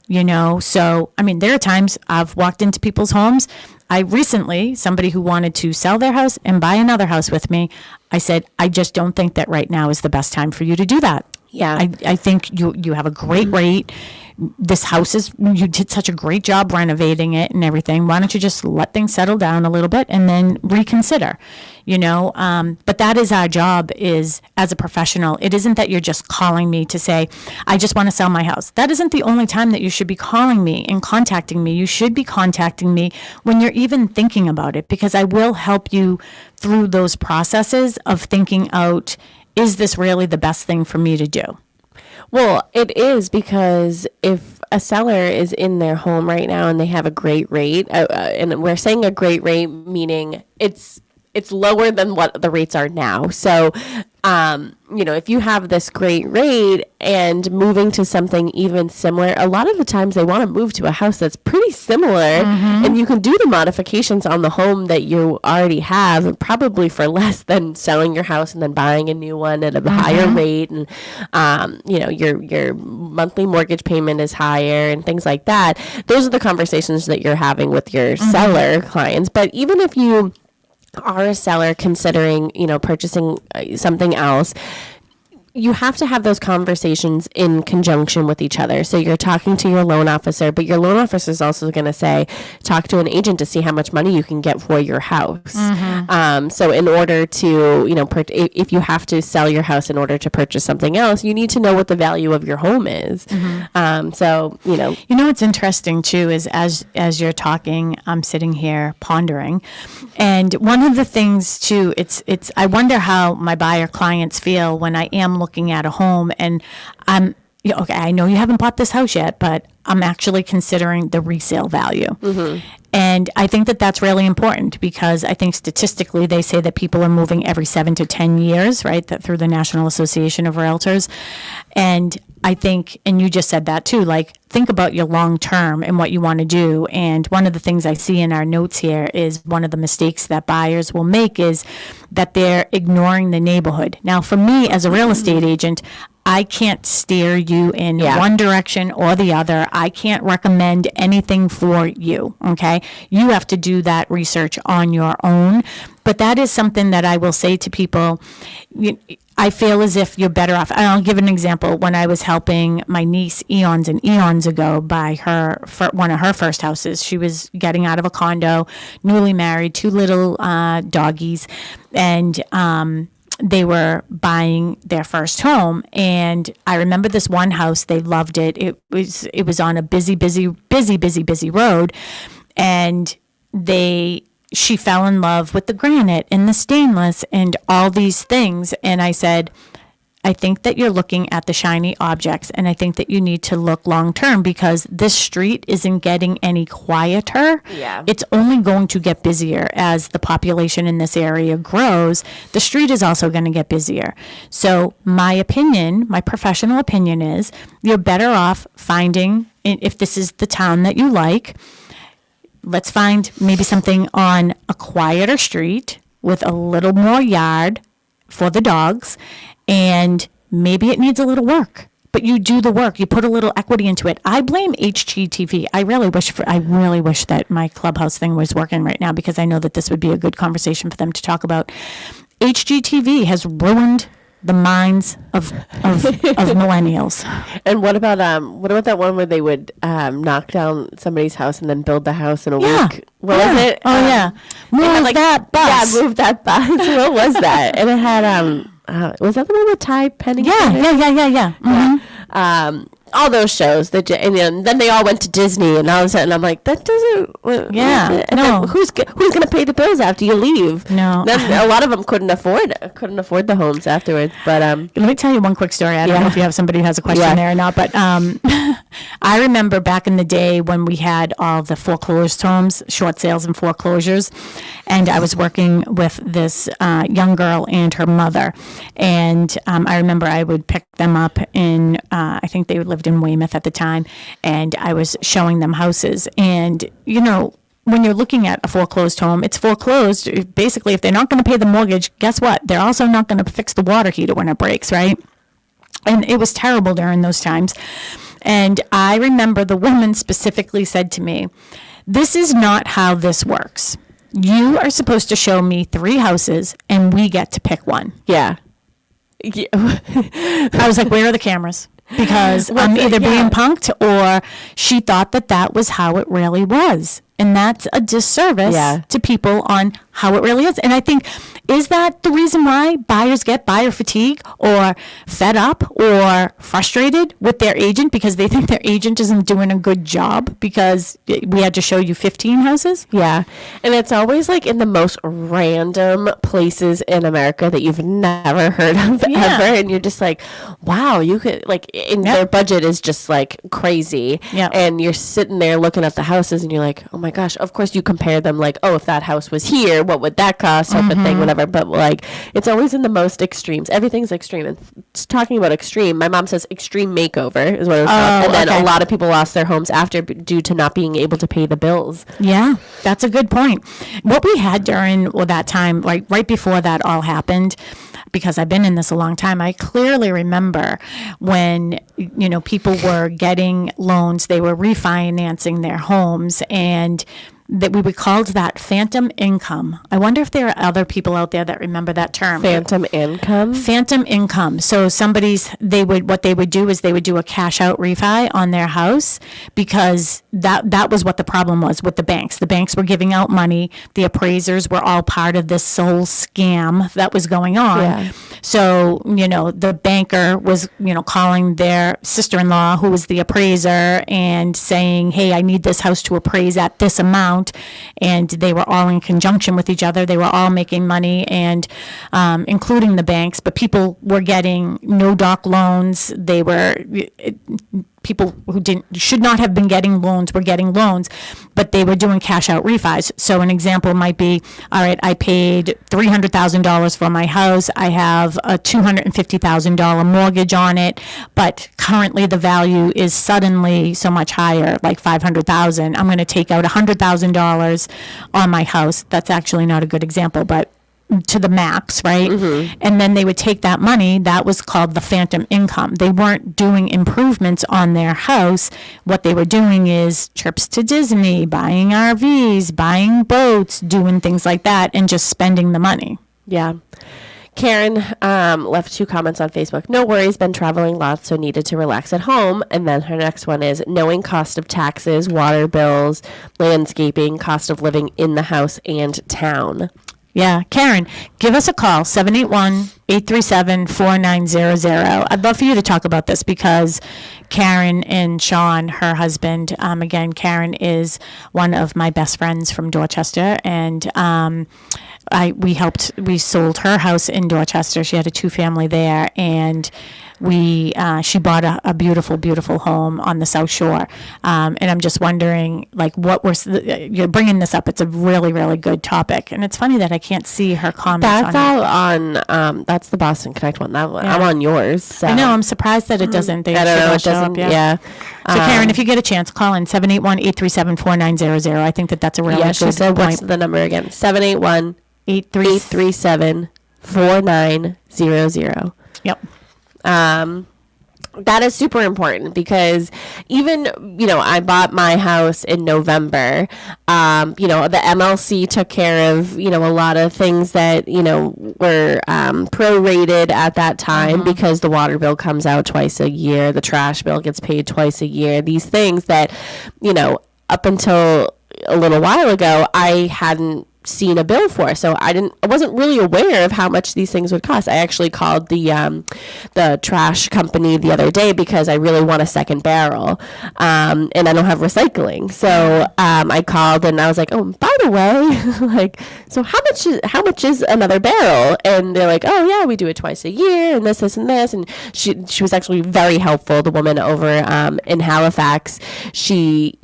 S1: so, there are times I've walked into people's homes. Somebody who wanted to sell their house and buy another house with me, I said, I just don't think that right now is the best time for you to do that.
S2: Yeah.
S1: I think you have a great rate. This house you did such a great job renovating it and everything. Why don't you just let things settle down a little bit and then reconsider, but that is our job is as a professional. It isn't that you're just calling me to say, I just want to sell my house. That isn't the only time that you should be calling me and contacting me. You should be contacting me when you're even thinking about it, because I will help you through those processes of thinking out, is this really the best thing for me to do?
S2: Well, it is, because if a seller is in their home right now and they have a great rate, and we're saying a great rate, meaning it's lower than what the rates are now. So, if you have this great rate and moving to something even similar, a lot of the times they want to move to a house that's pretty similar, and you can do the modifications on the home that you already have, probably for less than selling your house and then buying a new one at a higher rate. And, your monthly mortgage payment is higher and things like that. Those are the conversations that you're having with your seller clients. But even if you are a seller considering, purchasing something else, you have to have those conversations in conjunction with each other. So you're talking to your loan officer, but your loan officer is also going to say, talk to an agent to see how much money you can get for your house. So in order to, if you have to sell your house in order to purchase something else, you need to know what the value of your home is.
S1: What's interesting too is as you're talking, I'm sitting here pondering, and one of the things too, I wonder how my buyer clients feel when I am looking at a home and I'm, okay, I know you haven't bought this house yet, but I'm actually considering the resale value. And I think that that's really important, because I think statistically they say that people are moving every 7 to 10 years, right? That through the National Association of Realtors. And I think, and you just said that too, think about your long term and what you want to do. And one of the things I see in our notes here is one of the mistakes that buyers will make is that they're ignoring the neighborhood. Now, for me as a real estate agent, I can't steer you in
S2: Yeah.
S1: one direction or the other. I can't recommend anything for you, okay? You have to do that research on your own. But that is something that I will say to people. I feel as if you're better off. I'll give an example. When I was helping my niece eons and eons ago buy for one of her first houses, she was getting out of a condo, newly married, 2 little doggies, and they were buying their first home. And I remember this one house, they loved it. It was on a busy road, and she fell in love with the granite and the stainless and all these things. And I said, I think that you're looking at the shiny objects, and I think that you need to look long term, because this street isn't getting any quieter.
S2: Yeah.
S1: It's only going to get busier as the population in this area grows. The street is also going to get busier. So my professional opinion is you're better off finding, if this is the town that you like, let's find maybe something on a quieter street with a little more yard for the dogs, and maybe it needs a little work, but you do the work. You put a little equity into it. I blame HGTV. I really wish that my Clubhouse thing was working right now, because I know that this would be a good conversation for them to talk about. HGTV has ruined the minds of millennials.
S2: And what about that one where they would knock down somebody's house and then build the house in a week? What was it?
S1: Oh yeah, move that bus.
S2: Yeah, move that bus. What was that? And it had was that the one with Ty Pennington?
S1: Yeah. Mm-hmm.
S2: All those shows and then they all went to Disney, and all of a sudden I'm like, that doesn't.
S1: Yeah,
S2: and
S1: no.
S2: then who's gonna pay the bills after you leave?
S1: No.
S2: Then a lot of them couldn't afford the homes afterwards. But
S1: let me tell you one quick story. I don't know if you have somebody who has a question there or not, but I remember back in the day when we had all the foreclosed homes, short sales and foreclosures, and I was working with this young girl and her mother, and I remember I would pick them up in, I think they lived in Weymouth at the time, and I was showing them houses. And when you're looking at a foreclosed home, it's foreclosed. Basically, if they're not going to pay the mortgage, guess what? They're also not going to fix the water heater when it breaks, right? And it was terrible during those times. And I remember the woman specifically said to me, "This is not how this works. You are supposed to show me 3 houses, and we get to pick one."
S2: yeah.
S1: I was like, where are the cameras? Because I'm either being punked, or she thought that was how it really was. And that's a disservice to people on how it really is. And I think, is that the reason why buyers get buyer fatigue, or fed up, or frustrated with their agent because they think their agent isn't doing a good job because we had to show you 15 houses?
S2: Yeah. And it's always like in the most random places in America that you've never heard of ever. And you're just like, wow, you could, like, their budget is just like crazy.
S1: Yeah.
S2: And you're sitting there looking at the houses and you're like, oh my gosh, of course you compare them, like, oh, if that house was here, what would that cost, type of thing, whatever. But like, it's always in the most extremes. Everything's extreme. And talking about extreme, my mom says extreme makeover is what it was called. And then a lot of people lost their homes after due to not being able to pay the bills.
S1: Yeah, that's a good point. What we had during that time, like right before that all happened, because I've been in this a long time, I clearly remember when, people were getting loans, they were refinancing their homes, and that we called that phantom income. I wonder if there are other people out there that remember that term.
S2: Phantom income?
S1: Phantom income. So what they would do is they would do a cash out refi on their house, because that was what the problem was with the banks. The banks were giving out money. The appraisers were all part of this whole scam that was going on.
S2: Yeah.
S1: So, the banker was, calling their sister-in-law, who was the appraiser, and saying, hey, I need this house to appraise at this amount. And they were all in conjunction with each other. They were all making money, and including the banks, but people were getting no doc loans. They were people who should not have been getting loans were getting loans, but they were doing cash out refis. So an example might be, all right, I paid $300,000 for my house. I have a $250,000 mortgage on it, but currently the value is suddenly so much higher, like $500,000. I'm going to take out $100,000 on my house. That's actually not a good example, but to the max, right? And then they would take that money, that was called the phantom income. They weren't doing improvements on their house. What they were doing is trips to Disney, buying RVs, buying boats, doing things like that, and just spending the money.
S2: Yeah. Karen left 2 comments on Facebook. No worries, been traveling lots, so needed to relax at home. And then her next one is knowing cost of taxes, water bills, landscaping, cost of living in the house and town.
S1: Yeah, Karen, give us a call, 781-837-4900. I'd love for you to talk about this because Karen and Sean, her husband, again, Karen is one of my best friends from Dorchester, and we sold her house in Dorchester. She had a 2-family there, and she bought a beautiful, beautiful home on the South Shore. And I'm just wondering, like, you're bringing this up. It's a really, really good topic. And it's funny that I can't see her comments
S2: That's
S1: on
S2: all on, that's the Boston Connect one. I'm on yours. So.
S1: I know, I'm surprised that it doesn't.
S2: I don't know, it doesn't, yeah.
S1: So Karen, if you get a chance, call in 781-837-4900. I think that's a really good
S2: she said,
S1: point.
S2: what's the number again? 781-837-4900.
S1: Yep.
S2: That is super important because even, I bought my house in November. The MLC took care of, a lot of things that, were prorated at that time because the water bill comes out twice a year. The trash bill gets paid twice a year. These things that, up until a little while ago, I hadn't seen a bill for, so I wasn't really aware of how much these things would cost. I actually called the trash company the other day because I really want a second barrel, and I don't have recycling. So I called and I was like, oh, by the way, so how much is another barrel? And they're like, oh yeah, we do it twice a year, and this and this. And she was actually very helpful. The woman over in Halifax, she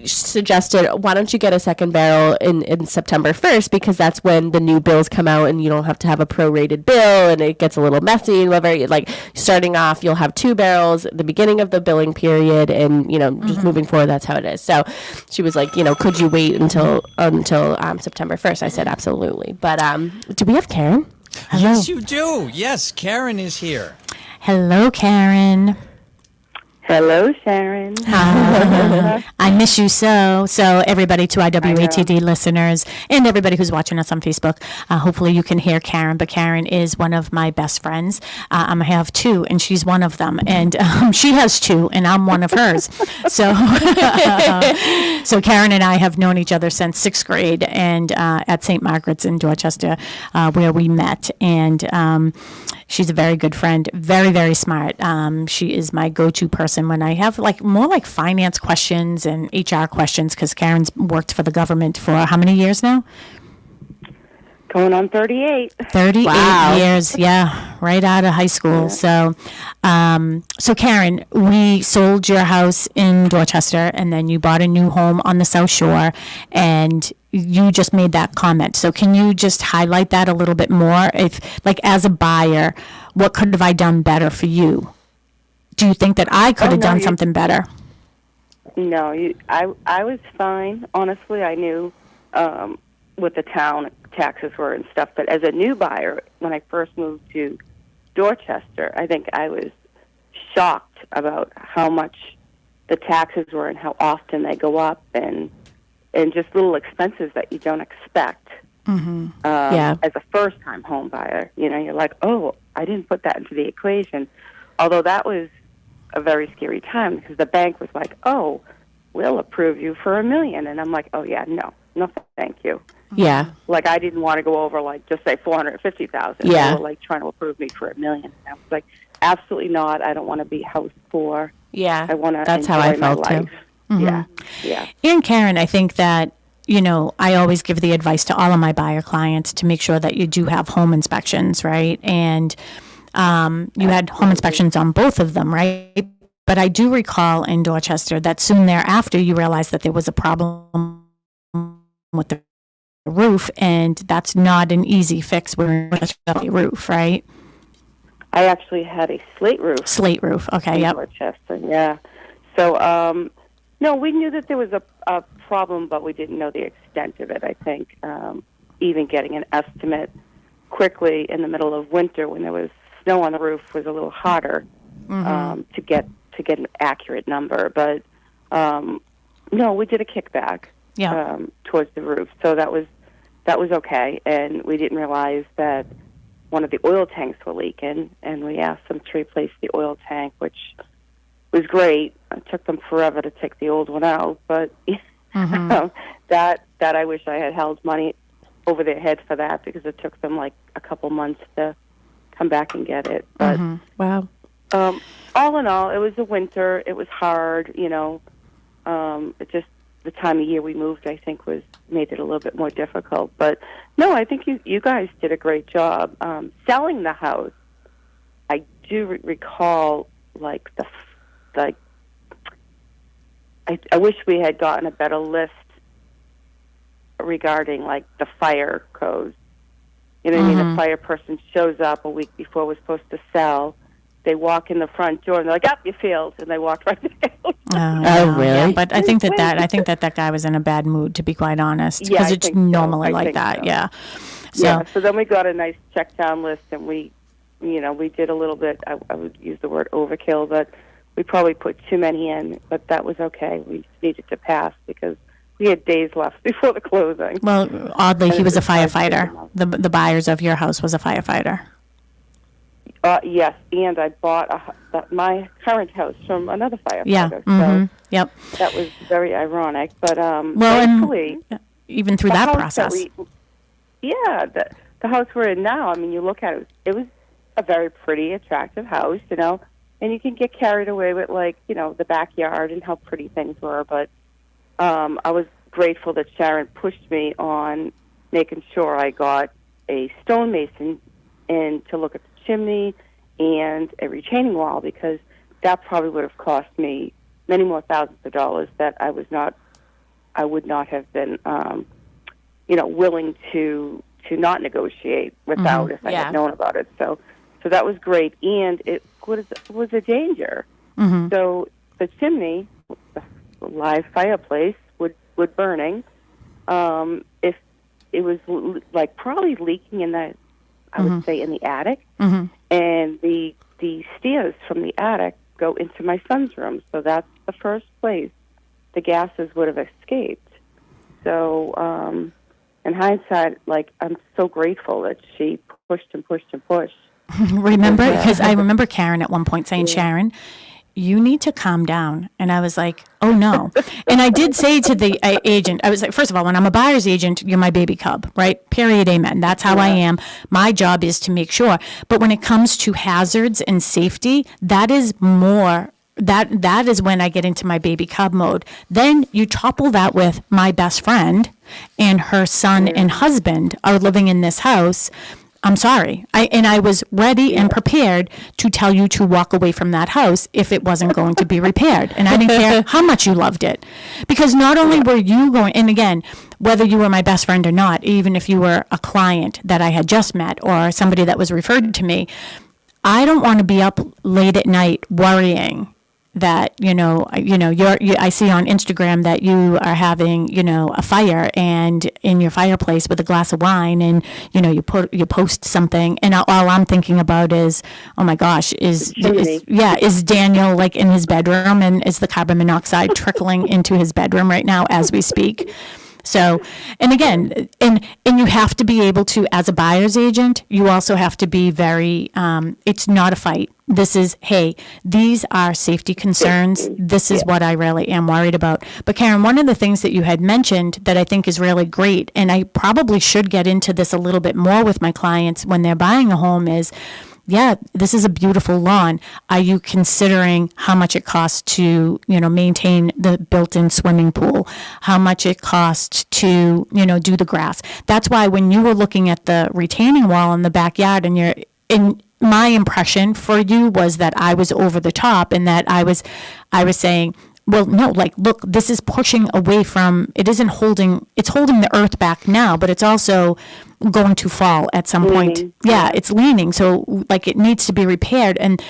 S2: suggested, why don't you get a second barrel in September 1st, because that's when the new bills come out and you don't have to have a prorated bill and it gets a little messy. Starting off, you'll have 2 barrels at the beginning of the billing period, and just moving forward, that's how it is. So she was like, could you wait until September 1st? I said absolutely. But do we have Karen?
S1: Hello.
S3: Yes, you do. Yes, Karen is here.
S1: Hello, Karen.
S4: Hello, Sharon.
S1: I miss you so. So everybody, to our WATD listeners and everybody who's watching us on Facebook, hopefully you can hear Karen, but Karen is one of my best friends. I have 2, and she's one of them. And she has 2, and I'm one of hers. So so Karen and I have known each other since 6th grade, and at St. Margaret's in Dorchester, where we met. And she's a very good friend, very, very smart. She is my go-to person when I have more finance questions and HR questions, because Karen's worked for the government for how many years now?
S4: Going on 38.
S1: 38
S2: Wow.
S1: years, yeah, right out of high school. Yeah. So Karen, we sold your house in Dorchester, and then you bought a new home on the South Shore, and you just made that comment. So can you just highlight that a little bit more? If, as a buyer, what could have I done better for you? Do you think that I could have done something better?
S4: No, I was fine. Honestly, I knew what the town taxes were and stuff. But as a new buyer, when I first moved to Dorchester, I think I was shocked about how much the taxes were and how often they go up, and just little expenses that you don't expect. As a first-time home buyer, you're like, oh, I didn't put that into the equation. Although that was a very scary time, because the bank was like, oh, we'll approve you for $1 million. And I'm like, oh, yeah, no, thank you.
S2: Yeah.
S4: I didn't want to go over, just say $450,000.
S2: Yeah.
S4: They were, trying to approve me for $1 million. And I was like, absolutely not. I don't want to be house poor.
S2: Yeah.
S4: I want to
S2: That's
S4: enjoy
S2: how I
S4: my
S2: felt,
S4: life.
S2: too.
S4: Yeah. Yeah.
S1: And Karen, I think that, I always give the advice to all of my buyer clients to make sure that you do have home inspections, right? And you had home inspections on both of them, right? But I do recall in Dorchester that soon thereafter you realized that there was a problem with the roof, and that's not an easy fix with a roof, right?
S4: I actually had a slate roof.
S1: Slate roof, okay,
S4: in
S1: yep.
S4: Dorchester, yeah. So, no, we knew that there was a problem, but we didn't know the extent of it, I think. even getting an estimate quickly in the middle of winter when there was snow on the roof was a little harder to get an accurate number. But no, we did a kickback towards the roof, so that was okay. And we didn't realize that one of the oil tanks were leaking, and we asked them to replace the oil tank, which was great. It took them forever to take the old one out, but that I wish I had held money over their head for that, because it took them like a couple months to come back and get it. But
S2: Wow.
S4: all in all, it was a winter. It was hard, you know. It just, the time of year we moved, I think, made it a little bit more difficult. But no, I think you guys did a great job. Selling the house, I do recall, like, I wish we had gotten a better list regarding, like, the fire codes. You know what I mean? A fire person shows up a week before we're supposed to sell. They walk in the front door and they're like, you failed, and they walked right out.
S2: Oh, really?
S1: Yeah, but I think that guy was in a bad mood, to be quite honest, because it's normally like that. So. Yeah.
S4: So then we got a nice check down list, and we did a little bit. I would use the word overkill, but we probably put too many in. But that was okay. We needed to pass because we had days left before the closing.
S1: Well, oddly, he was a firefighter. The buyers of your house was a firefighter.
S4: Yes, and I bought my current house from another firefighter.
S1: Yeah.
S4: So that was very ironic. But
S1: thankfully, even through that process.
S4: The house we're in now, I mean, you look at it, it was a very pretty, attractive house, you know, and you can get carried away with, like, you know, the backyard and how pretty things were. But I was grateful that Sharon pushed me on making sure I got a stonemason in to look at the chimney and a retaining wall, because that probably would have cost me many more thousands of dollars that I would not have been, willing to not negotiate without if I had known about it. So that was great, and it was a danger. So the chimney, the live fireplace, would burning. If it was like probably leaking in the, I would say, in the attic, and the stairs from the attic go into my son's room. So that's the first place the gases would have escaped. So in hindsight, like, I'm so grateful that she pushed and pushed and pushed.
S1: Remember, because I remember Karen at one point saying, Sharon, you need to calm down. And I was like, oh, no. And I did say to the agent, I was like, first of all, when I'm a buyer's agent, you're my baby cub, right? Period, amen. That's how I am. My job is to make sure. But when it comes to hazards and safety, that is more, that is when I get into my baby cub mode. Then you topple that with my best friend and her son and husband are living in this house. I'm sorry. I was ready and prepared to tell you to walk away from that house if it wasn't going to be repaired. And I didn't care how much you loved it. Because not only were you going, and again, whether you were my best friend or not, even if you were a client that I had just met or somebody that was referred to me, I don't want to be up late at night worrying that, I see on Instagram that you are having, a fire and in your fireplace with a glass of wine, and, you post something, and all I'm thinking about is, oh my gosh, is Daniel like in his bedroom, and is the carbon monoxide trickling into his bedroom right now as we speak? So, and again, and you have to be able to, as a buyer's agent, you also have to be very, it's not a fight. This is, hey, these are safety concerns. This is what I really am worried about. But Karen, one of the things that you had mentioned that I think is really great, and I probably should get into this a little bit more with my clients when they're buying a home, is, this is a beautiful lawn. Are you considering how much it costs to, maintain the built-in swimming pool? How much it costs to, do the grass? That's why when you were looking at the retaining wall in the backyard, and my impression for you was that I was over the top, and that I was saying, well, no, like, look, this is pushing away from, it's holding the earth back now, but it's also going to fall at some point. Yeah, it's leaning. So, like, it needs to be repaired. And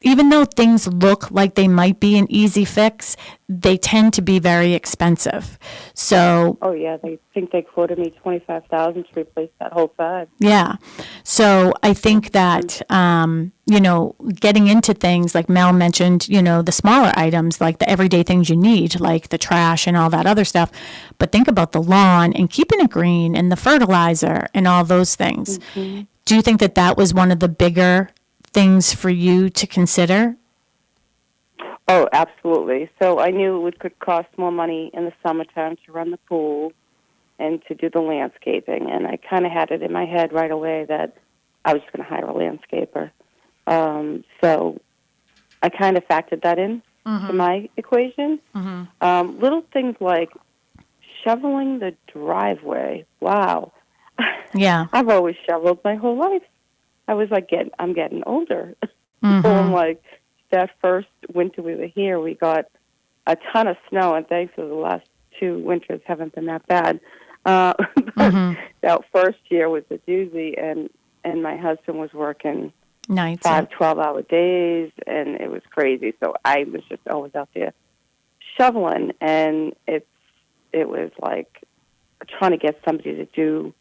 S1: even though things look like they might be an easy fix, they tend to be very expensive. So,
S4: Oh yeah, they think they quoted me $25,000 to replace that whole side.
S1: yeah. So I think that, getting into things like Mel mentioned, the smaller items, like the everyday things you need, like the trash and all that other stuff. But think about the lawn and keeping it green and the fertilizer and all those things. Mm-hmm. Do you think that that was one of the bigger things for you to consider?
S4: Oh, absolutely. So I knew it could cost more money in the summertime to run the pool and to do the landscaping. And I kind of had it in my head right away that I was just going to hire a landscaper. So I kind of factored that in to my equation. Mm-hmm. Little things like shoveling the driveway. Wow.
S1: Yeah.
S4: I've always shoveled my whole life. I was like, I'm getting older. Mm-hmm. So I'm like, that first winter we were here, we got a ton of snow, and thankfully the last 2 winters haven't been that bad. But that first year was a doozy, and my husband was working
S1: nights,
S4: 5 12-hour days, and it was crazy. So I was just always out there shoveling, and it was like trying to get somebody to do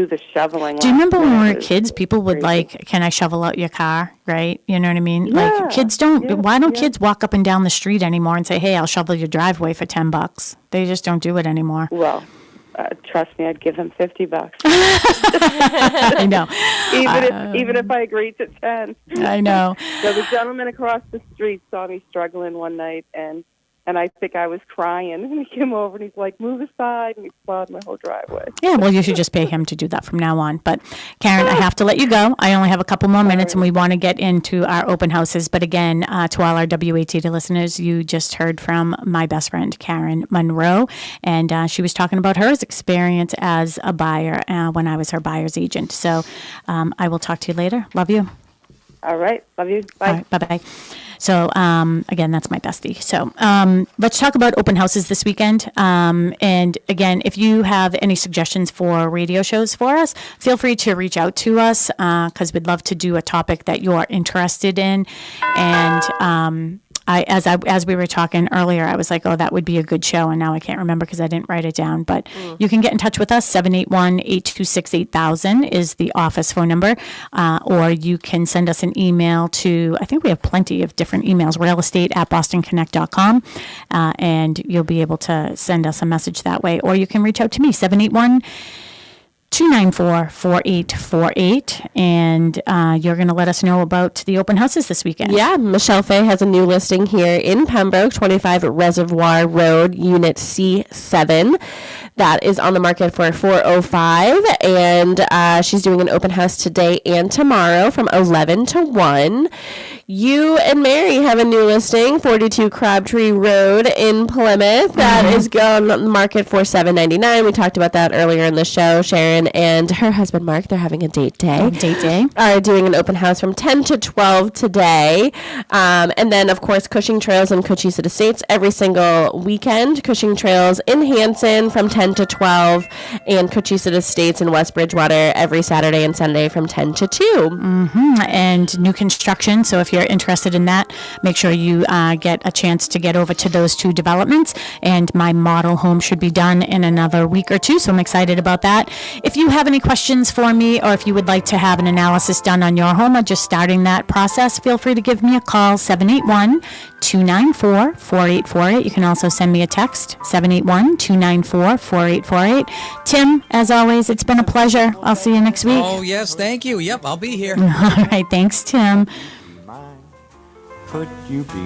S4: the shoveling.
S1: Do you remember when we were kids, people would like, can I shovel out your car, right? You know what I mean?
S4: Yeah.
S1: Like kids don't, why don't kids walk up and down the street anymore and say, hey, I'll shovel your driveway for $10? They just don't do it anymore.
S4: Well, trust me, I'd give them $50.
S1: I know.
S4: Even if I agreed to 10.
S1: I know.
S4: So the gentleman across the street saw me struggling one night, and I think I was crying, and he came over and he's like, move aside, and he plowed my whole driveway.
S1: Yeah, well, you should just pay him to do that from now on. But Karen, I have to let you go. I only have a couple more minutes, and we want to get into our open houses. But again, to all our WATD listeners, you just heard from my best friend, Karen Monroe, and she was talking about her experience as a buyer when I was her buyer's agent. So I will talk to you later. Love you.
S4: All right. Love you. Bye.
S1: All right, bye-bye. So, again, that's my bestie. So, let's talk about open houses this weekend. And again, if you have any suggestions for radio shows for us, feel free to reach out to us because we'd love to do a topic that you're interested in. And as we were talking earlier, I was like, oh, that would be a good show. And now I can't remember because I didn't write it down. But you can get in touch with us. 781-826-8000 is the office phone number. Or you can send us an email to, I think we have plenty of different emails, realestate@bostonconnect.com. And you'll be able to send us a message that way. Or you can reach out to me, 781-294-4848, and you're going to let us know about the open houses this weekend.
S2: Yeah, Michelle Fay has a new listing here in Pembroke, 25 Reservoir Road, Unit C7. That is on the market for $405, and she's doing an open house today and tomorrow from 11 to 1. You and Mary have a new listing, 42 Crabtree Road in Plymouth. That is going on the market for $799. We talked about that earlier in the show. Sharon and her husband, Mark, they're having a date day. Are doing an open house from 10 to 12 today. And then, of course, Cushing Trails and Cochise Estates every single weekend. Cushing Trails in Hanson from 10 to 12, and Cochise Estates in West Bridgewater every Saturday and Sunday from 10 to 2.
S1: And new construction. So if you're interested in that, make sure you get a chance to get over to those two developments. And my model home should be done in another week or two. So I'm excited about that. If you have any questions for me, or if you would like to have an analysis done on your home or just starting that process, feel free to give me a call, 781-294-4848. You can also send me a text, 781-294-4848. Tim, as always, it's been a pleasure. I'll see you next week.
S3: Oh, yes, thank you. Yep, I'll be here.
S1: All right, thanks, Tim.
S5: Could you be